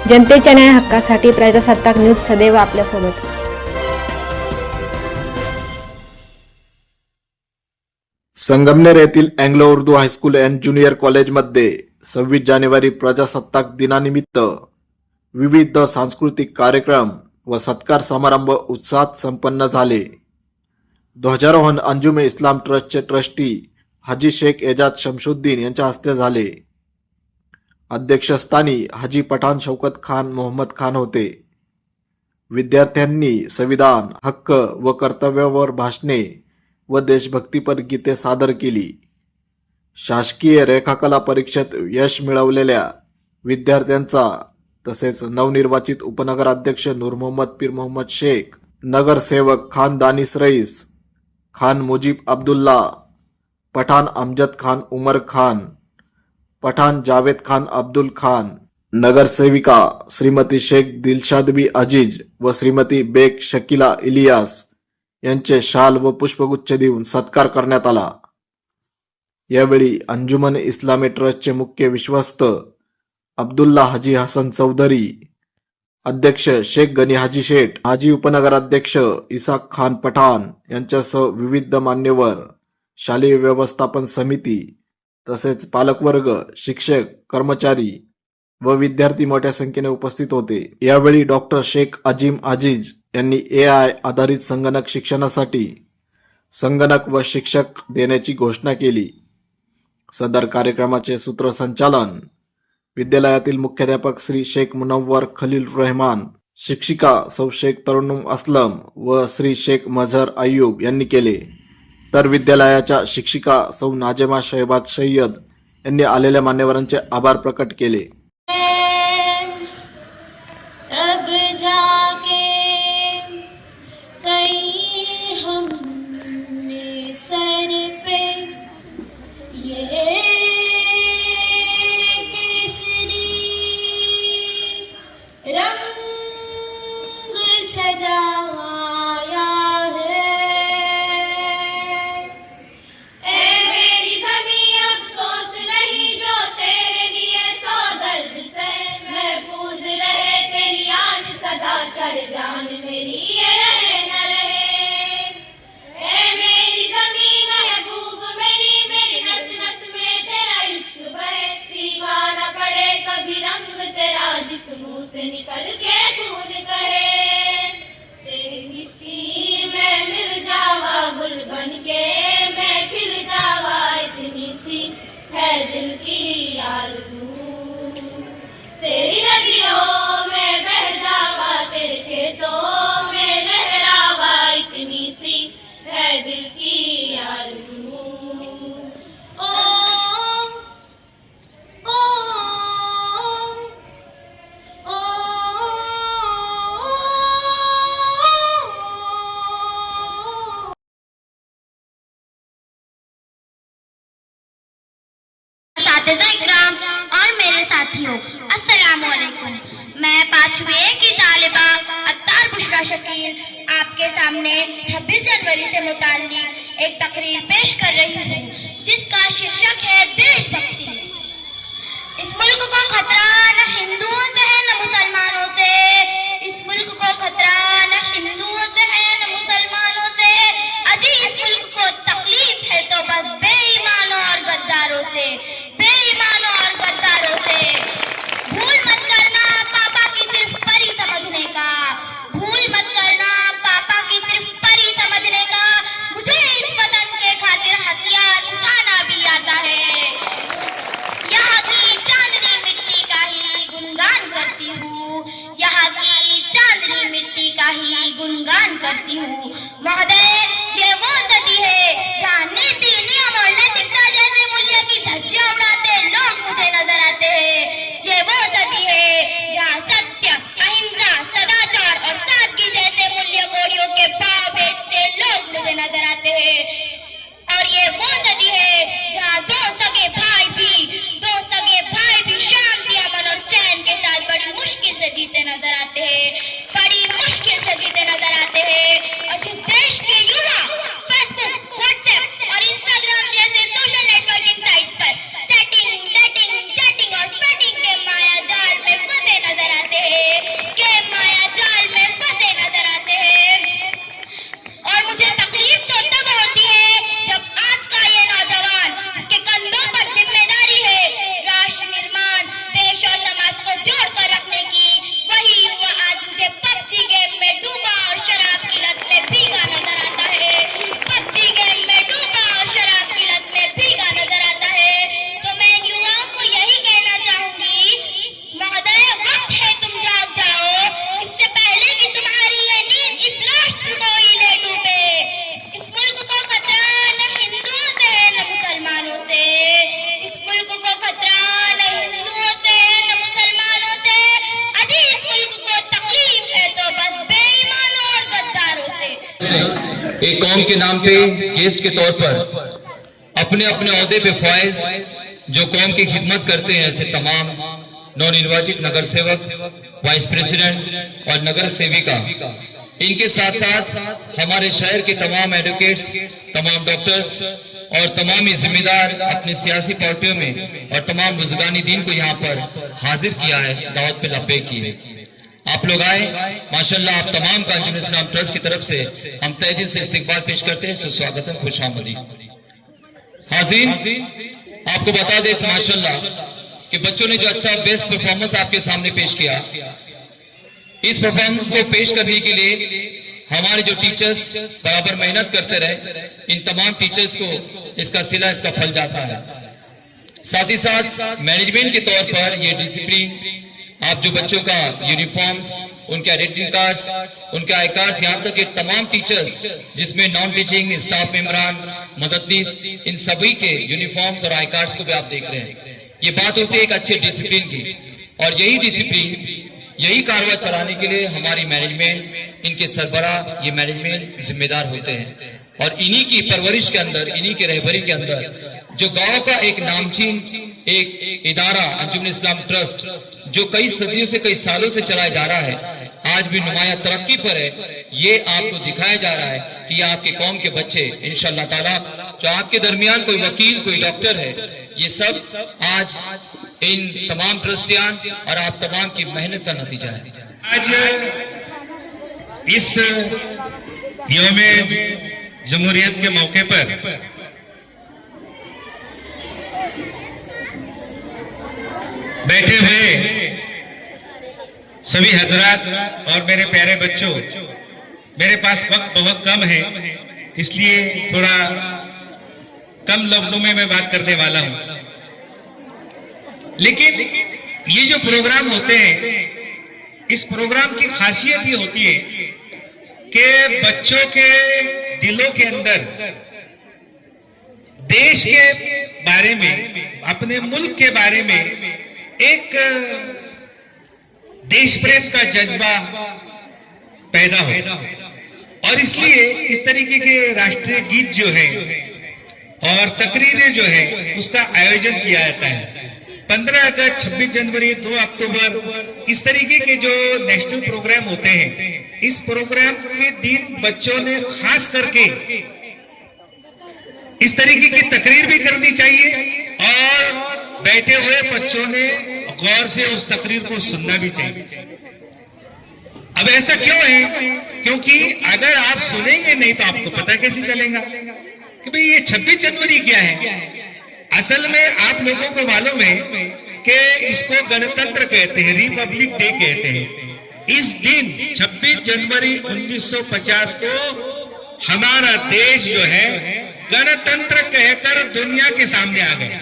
जनतेच्या न्याय हक्कासाठी प्रजासत्ताक न्यूज सदैव आपल्यासोबत. संगमनेर येथील Anglo Urdu high school and junior कॉलेजमध्ये 26 जानेवारी प्रजासत्ताक दिनानिमित्त विविध सांस्कृतिक कार्यक्रम व सत्कार समारंभ उत्साहात संपन्न झाले. ध्वजारोहण अंजुमे इस्लाम ट्रस्टचे ट्रस्टी हाजी शेख एजाज शमशुद्दीन यांच्या हस्ते झाले. अध्यक्षस्थानी हाजी पठाण शौकत खान मोहम्मद खान होते. विद्यार्थ्यांनी संविधान, हक्क व कर्तव्यावर भाषणे व देशभक्तीपर गीते सादर केली. शासकीय रेखाकला परीक्षेत यश मिळवलेल्या विद्यार्थ्यांचा तसेच नवनिर्वाचित उपनगराध्यक्ष नूर मोहम्मद पीर मोहम्मद शेख, नगरसेवक खान दानिश रईस, खान मुजीब अब्दुल्ला, पठाण अमजद खान उमर खान, पठाण जावेद खान अब्दुल खान, नगरसेविका श्रीमती शेख दिलशादबी अजीज व श्रीमती बेग शकीला इलियास यांचे शाल व पुष्पगुच्छ देऊन सत्कार करण्यात आला. यावेळी अंजुमन इस्लामी ट्रस्टचे मुख्य विश्वस्त अब्दुल्ला हाजी हसन चौधरी, अध्यक्ष शेख गनी हाजी शेठ, माजी उपनगराध्यक्ष इसाक खान पठाण यांच्यासह विविध मान्यवर, शालेय व्यवस्थापन समिती तसेच पालकवर्ग, शिक्षक, कर्मचारी व विद्यार्थी मोठ्या संख्येने उपस्थित होते. यावेळी डॉक्टर शेख अजीम अजीज यांनी AI आधारित संगणक शिक्षणासाठी संगणक व शिक्षक देण्याची घोषणा केली. सदर कार्यक्रमाचे सूत्रसंचालन विद्यालयातील मुख्याध्यापक श्री शेख मुनव्वर खलील रहमान, शिक्षिका सौ शेख तरुणुम असलम व श्री शेख मझहर अय्यूब यांनी केले. तर विद्यालयाच्या शिक्षिका सौ नाजेमा शहबाज सय्यद यांनी आलेल्या मान्यवरांचे आभार प्रकट केले. से निकल के खून कहे तेरी मिट्टी में मिल जावा, गुल बन के मैं खिल जावा, इतनी सी है दिल की आरज़ू. तेरी नदियों में बह जावा, तेरे खेतों में लहरावा, इतनी सी है दिल की आरज़ू. इकराम और मेरे साथियों, अस्सलामुअलैकुम. मैं 5वीं की तालिबा अत्तार बुशरा शकील आपके सामने 26 जनवरी से मुताल्लिक एक तकरीर पेश कर रही हूँ, जिसका शीर्षक है देशभक्ति. इस मुल्क को खतरा न हिंदुओं से है न मुसलमानों से. इस मुल्क को खतरा न हिंदुओं से है न मुसलमानों से. अजी इस मुल्क को तकलीफ है तो बस बेईमानों और गद्दारों से. बेईमानों और गद्दारों से. भूल मत करना पापा की सिर्फ परी समझने का. भूल मत करना पापा की सिर्फ परी समझने का. मुझे इस वतन के खातिर हथियार उठाना भी आता है. यहाँ की चांदनी मिट्टी का ही गुणगान करती हूँ. यहाँ की चांदनी मिट्टी का ही गुणगान करती हूँ. महोदय, ये वो सदी है जहाँ नीति, नियम और नैतिकता जैसे मूल्य की धज्जियां उड़ाते लोग मुझे नजर आते हैं. ये वो सदी है जहाँ सत्य, अहिंसा, सदाचार और सादगी जैसे मूल्य कोड़ियों के भाव बेचते लोग मुझे नजर आते हैं. और ये वो सदी है जहाँ दो सगे भाई भी शांति, अमन और चैन के साथ बड़ी मुश्किल से जीते नजर आते हैं. बड़ी मुश्किल से जीते नजर आते हैं. और एक कौम के नाम पे गेस्ट के तौर पर अपने अपने ओहदे पे फायज जो कौम की खिदमत करते हैं, ऐसे तमाम नवनिर्वाचित नगर सेवक, वाइस प्रेसिडेंट और नगर सेविका, इनके साथ साथ हमारे शहर के तमाम एडवोकेट्स, तमाम डॉक्टर्स और तमाम ही जिम्मेदार अपने सियासी पार्टियों में और तमाम बुजुर्गानी दीन को यहाँ पर हाजिर किया है, दावत पे लब्बैक की है। आप लोग आए, माशाल्लाह। आप तमाम का अंजुम इस्लाम ट्रस्ट की तरफ से हम तहे दिल से इस्तकबाल पेश करते हैं। सुस्वागतम, खुशामदी। हाज़रीन, आपको बता दें माशाल्लाह कि बच्चों ने जो अच्छा बेस्ट परफॉर्मेंस आपके सामने पेश किया, इस परफॉर्मेंस को पेश करने के लिए हमारे जो टीचर्स बराबर मेहनत करते रहे, इन तमाम टीचर्स को इसका सिला, इसका फल जाता है। साथ ही साथ मैनेजमेंट के तौर पर ये डिसिप्लिन, आप जो बच्चों का यूनिफॉर्म्स, उनके आइडेंटिटी कार्ड्स, उनके आई कार्ड्स, यहाँ तक कि तमाम टीचर्स जिसमें नॉन टीचिंग स्टाफ मेंबरान, मददनीस, इन सभी के यूनिफॉर्म्स और आई कार्ड्स को भी आप देख रहे हैं। ये बात होती है एक अच्छे डिसिप्लिन की, और यही डिसिप्लिन, यही कारवा चलाने के लिए हमारी मैनेजमेंट, इनके सरबरा ये मैनेजमेंट जिम्मेदार होते हैं। और इन्हीं की परवरिश के अंदर, इन्हीं के रहबरी के अंदर जो गांव का एक नामचीन एक इदारा अंजुम इस्लाम ट्रस्ट, जो कई सदियों से, कई सालों से चलाया जा रहा है, आज भी नुमाया तरक्की पर है। ये आपको दिखाया जा रहा है कि ये आपके कौम के बच्चे इंशाअल्लाह ताला, जो आपके दरमियान कोई वकील, कोई डॉक्टर है, ये सब आज इन तमाम ट्रस्टियान और आप तमाम की मेहनत का नतीजा है। आज इस यौम जमहूरियत के मौके पर बैठे हुए सभी हजरात और मेरे प्यारे बच्चों, मेरे पास वक्त बहुत कम है, इसलिए थोड़ा कम लफ्जों में मैं बात करने वाला हूं। लेकिन ये जो प्रोग्राम होते हैं, इस प्रोग्राम की खासियत ये होती है कि बच्चों के दिलों के अंदर देश के बारे में, अपने मुल्क के बारे में एक देश प्रेम का जज्बा पैदा हो, और इसलिए इस तरीके के राष्ट्रीय गीत जो है और तकरीरें जो है उसका आयोजन किया जाता है। 15 अगस्त, 26 जनवरी, 2 अक्टूबर, इस तरीके के जो नेशनल प्रोग्राम होते हैं, इस प्रोग्राम के दिन बच्चों ने खास करके इस तरीके की तकरीर भी करनी चाहिए और बैठे हुए बच्चों ने गौर से उस तकरीर को सुनना भी चाहिए। अब ऐसा क्यों है? क्योंकि अगर आप सुनेंगे नहीं तो आपको पता कैसे चलेगा कि भाई ये 26 जनवरी क्या है। असल में आप लोगों को मालूम है कि इसको गणतंत्र कहते हैं, रिपब्लिक डे कहते हैं। इस दिन 26 जनवरी 1950 को हमारा देश जो है गणतंत्र कहकर दुनिया के सामने आ गया,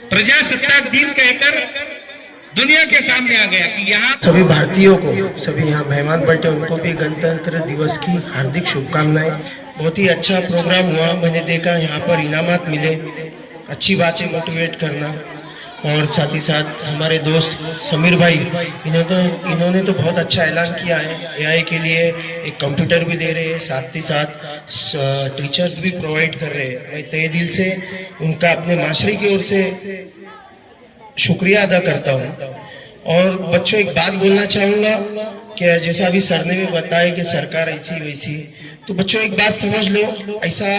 प्रजासत्ताक दिन कहकर दुनिया के सामने आ गया कि यहाँ सभी भारतीयों को, सभी यहाँ मेहमान बैठे उनको भी गणतंत्र दिवस की हार्दिक शुभकामनाएं। बहुत ही अच्छा प्रोग्राम हुआ, मैंने देखा यहाँ पर इनामात मिले, अच्छी बातें मोटिवेट करना, और साथ ही साथ हमारे दोस्त समीर भाई, इन्होंने तो बहुत अच्छा ऐलान किया है। एआई के लिए एक कंप्यूटर भी दे रहे हैं, साथ ही साथ टीचर्स भी प्रोवाइड कर रहे हैं। मैं तहे दिल से उनका अपने माशरे की ओर से शुक्रिया अदा करता हूँ। और बच्चों, एक बात बोलना चाहूँगा कि जैसा अभी सर ने भी बताया कि सरकार ऐसी वैसी, तो बच्चों एक बात समझ लो, ऐसा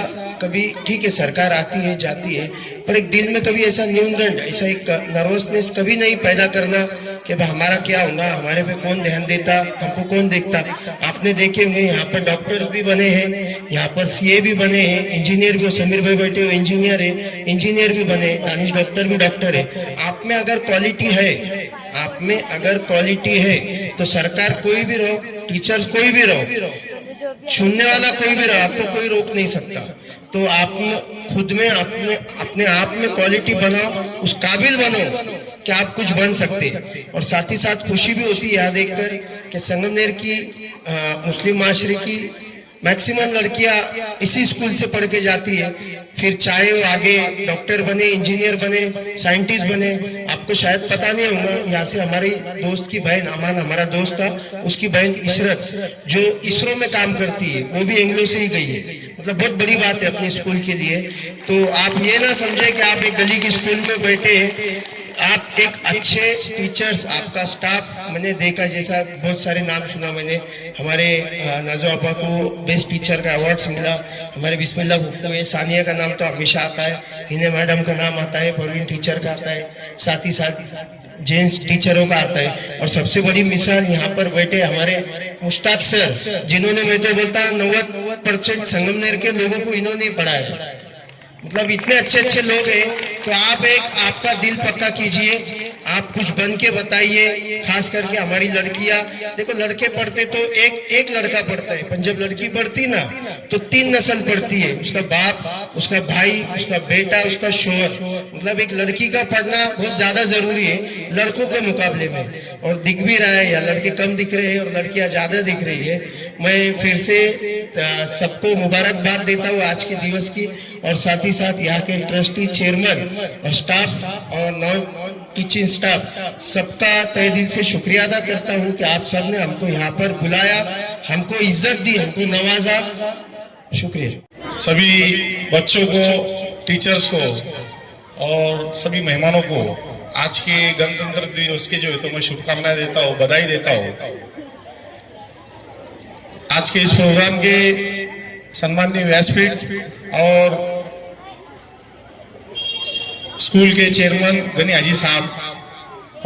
कभी ठीक है सरकार आती है जाती है, पर एक दिल में कभी ऐसा न्यूनगंड, ऐसा एक नर्वसनेस कभी नहीं पैदा करना कि भाई हमारा क्या होगा, हमारे पे कौन ध्यान देता, हमको कौन देखता। आपने देखे होंगे यहाँ पर डॉक्टर भी बने हैं, यहाँ पर सीए भी बने हैं, इंजीनियर भी, समीर भाई बैठे हुए इंजीनियर है, इंजीनियर भी बने, दानिश डॉक्टर भी डॉक्टर है। आप में अगर क्वालिटी है, आप में अगर क्वालिटी है तो सरकार कोई भी रहो, टीचर कोई भी रहो, सुनने वाला कोई भी रहो, आपको कोई रोक नहीं सकता। तो आप खुद में अपने आप में क्वालिटी बनाओ, उस काबिल बनो कि आप कुछ बन सकते हैं। और साथ ही साथ खुशी भी होती है यह देखकर कि संगमनेर की मुस्लिम माशरे की मैक्सिमम लड़कियां इसी स्कूल से पढ़ के जाती है, फिर चाहे वो आगे डॉक्टर बने, इंजीनियर बने, साइंटिस्ट बने। आप आपको शायद पता नहीं होगा, यहाँ से हमारी दोस्त की बहन अमान, हमारा दोस्त था, उसकी बहन इशरत जो इसरो में काम करती है, वो भी एंग्लो से ही गई है। मतलब बहुत बड़ी बात है अपने स्कूल के लिए। तो आप ये ना समझे कि आप एक गली के स्कूल में बैठे हैं, आप एक अच्छे टीचर्स, आपका स्टाफ मैंने देखा, जैसा बहुत सारे नाम सुना मैंने। हमारे नाजो आपा को बेस्ट टीचर का अवार्ड्स मिला, हमारे बिस्मिल्लाह फुक्कू है, सानिया का नाम तो हमेशा आता है, हिने मैडम का नाम आता है, परवीन टीचर का आता है, साथ ही साथ जेंट्स टीचरों का आता है। और सबसे बड़ी मिसाल यहाँ पर बैठे हमारे मुश्ताक सर, जिन्होंने, मैं तो बोलता 90% संगमनेर के लोगों को इन्होंने पढ़ाया। मतलब इतने अच्छे अच्छे लोग हैं। तो आप आपका दिल पक्का कीजिए, आप कुछ बन के बताइए। खास करके हमारी लड़कियां, देखो लड़के पढ़ते तो एक लड़का पढ़ता है, पर जब लड़की पढ़ती ना तो 3 नस्ल पढ़ती है, उसका बाप, उसका भाई, उसका बेटा, उसका शोहर। मतलब एक लड़की का पढ़ना बहुत ज्यादा जरूरी है लड़कों के मुकाबले में। और दिख भी रहा है, या लड़के कम दिख रहे हैं और लड़कियां ज्यादा दिख रही है। मैं फिर से सबको मुबारकबाद देता हूँ आज के दिवस की, और साथ ही साथ यहाँ के ट्रस्टी, चेयरमैन और स्टाफ और नॉन टीचिंग स्टाफ सबका तहे दिल से शुक्रिया अदा करता हूँ कि आप सब ने हमको यहाँ पर बुलाया, हमको इज्जत दी, हमको नवाजा। शुक्रिया। सभी बच्चों को, टीचर्स को और सभी मेहमानों को आज के गणतंत्र दिवस के जो है तो मैं शुभकामनाएं देता हूँ, बधाई देता हूँ। आज के इस प्रोग्राम के सम्माननीय व्यासपीठ और स्कूल के चेयरमैन गनी हाजी साहब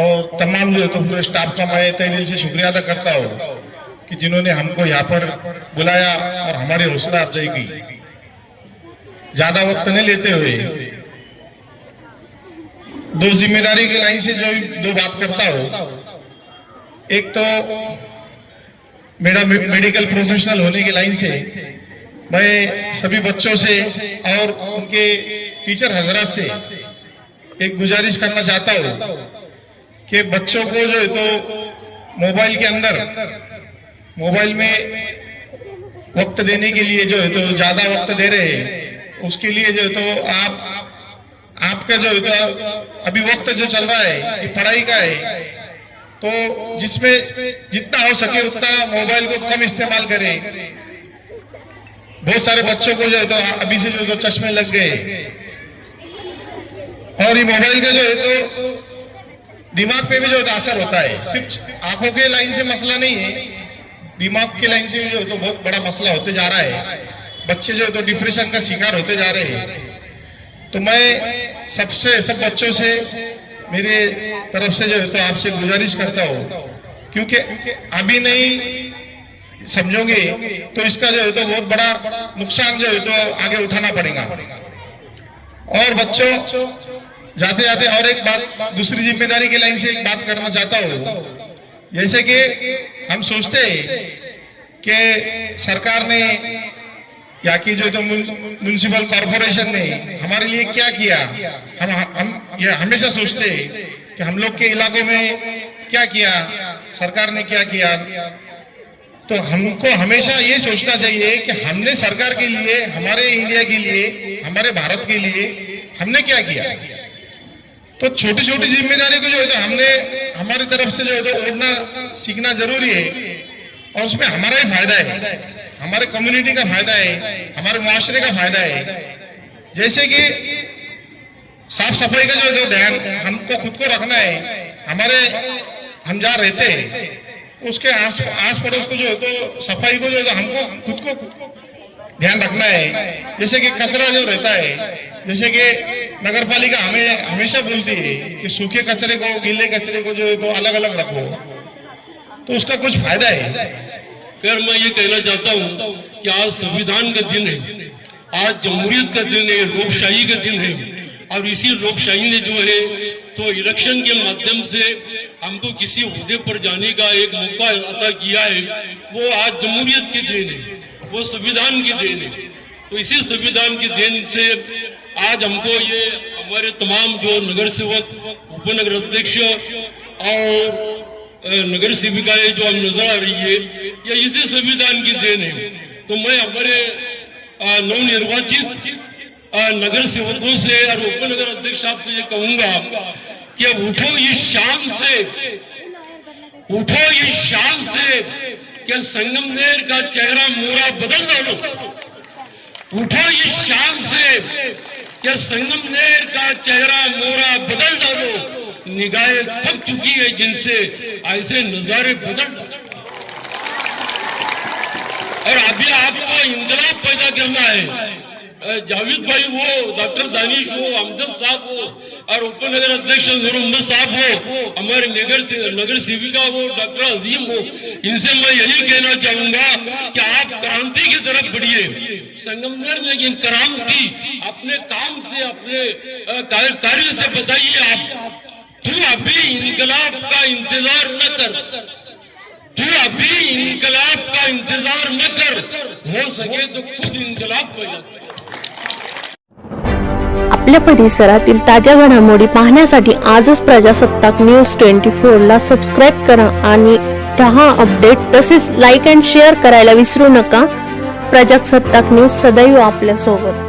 और तमाम जो है तो पूरे स्टाफ का मैं तहे दिल से शुक्रिया अदा करता हूँ कि जिन्होंने हमको यहाँ पर बुलाया और हमारी हौसला अफजाई की। ज्यादा वक्त नहीं लेते हुए दो जिम्मेदारी की लाइन से जो दो बात करता हूँ। एक तो मेरा मेडिकल प्रोफेशनल होने की लाइन से मैं सभी बच्चों से और उनके टीचर हजरात से एक गुजारिश करना चाहता हूँ कि बच्चों को जो है तो मोबाइल के अंदर, मोबाइल में वक्त देने के लिए जो है तो ज्यादा वक्त दे रहे हैं, उसके लिए जो है तो आपका जो है तो अभी वक्त जो चल रहा है ये पढ़ाई का है, तो जिसमें जितना हो सके उतना मोबाइल को कम इस्तेमाल करें। बहुत सारे बच्चों को जो है तो अभी से जो चश्मे लग गए, और ये मोबाइल का जो है तो दिमाग पे भी जो है तो असर होता है। सिर्फ आंखों के लाइन से मसला नहीं है, दिमाग के लाइन से भी जो है तो बहुत बड़ा मसला होते जा रहा है। बच्चे जो है तो डिप्रेशन का शिकार होते जा रहे हैं। तो मैं सब बच्चों से मेरे तरफ से जो है तो आपसे गुजारिश करता हूँ, क्योंकि अभी नहीं समझोगे तो इसका जो है तो बहुत बड़ा नुकसान जो है तो आगे उठाना पड़ेगा। और बच्चों, जाते जाते और एक बात, दूसरी जिम्मेदारी की लाइन से एक बात करना चाहता हूँ। जैसे कि हम सोचते हैं कि सरकार ने या कि जो तो म्युनिसिपल कॉर्पोरेशन ने हमारे लिए क्या किया, हम ये हमेशा सोचते हैं कि हम लोग के इलाकों में क्या किया, सरकार ने क्या किया। तो हमको हमेशा ये सोचना चाहिए कि हमने सरकार के लिए, हमारे इंडिया के लिए, हमारे भारत के लिए हमने क्या किया। तो छोटी छोटी जिम्मेदारी को जो है तो हमने हमारी तरफ से जो है तो उड़ना सीखना जरूरी है, और उसमें हमारा ही फायदा है, हमारे कम्युनिटी का फायदा है, हमारे मुआशरे का फायदा है। जैसे कि साफ सफाई का जो है तो ध्यान हमको खुद को रखना है। हम जहाँ रहते हैं उसके आस पड़ोस को जो है तो सफाई को जो है तो हमको खुद को ध्यान रखना है। जैसे कि कचरा जो रहता है, जैसे कि नगर पालिका हमें हमेशा बोलती है कि सूखे कचरे को, गीले कचरे को जो है तो अलग अलग रखो, तो उसका कुछ फायदा है। फिर मैं ये कहना चाहता हूँ कि आज संविधान का दिन है, आज जमहूरियत का दिन है, लोकशाही का दिन है। और इसी लोकशाही ने जो है तो इलेक्शन के माध्यम से हमको किसी ओहदे पर जाने का एक मौका अता किया है। वो आज जमहूरियत के दिन है, वो संविधान की देन है। तो इसी संविधान की देन से आज हमको ये हमारे तमाम जो नगर सेवक, उपनगर अध्यक्ष और नगर सेविकाएं जो हम नजर आ रही है, ये इसी संविधान की देन है। तो मैं हमारे नवनिर्वाचित नगर सेवकों से और उपनगर अध्यक्ष साहब से ये कहूंगा कि उठो इस शान से, उठो इस शान से कि संगमनेर का चेहरा मोरा बदल डालो। उठो इस शान से कि संगमनेर का चेहरा मोरा बदल डालो। निगाहें थक चुकी है जिनसे ऐसे नजारे बदल डालो। और अभी आपको इंकलाब पैदा करना है। जावेद भाई हो, डॉक्टर दानिश हो, अमजद साहब हो और उपनगर अध्यक्ष नूर साहब हो, हमारे नगर सेविका हो डॉक्टर अजीम हो, इनसे मैं यही कहना चाहूंगा कि आप क्रांति की तरफ बढ़िए। संगमनेर में ये क्रांति अपने काम से, अपने कार्य से बताइए। आप तू अभी इंकलाब का इंतजार न कर, तू अभी इंकलाब का इंतजार न कर, हो सके तो खुद इंकलाब पैदा कर। आपल्या परिसरातील ताज्या घडामोडी पाहण्यासाठी आजच प्रजासत्ताक न्यूज 24 ला सबस्क्राईब करा आणि रहा अपडेट। तसेच लाईक अँड शेअर करायला विसरू नका। प्रजासत्ताक न्यूज सदैव आपल्या सोबत।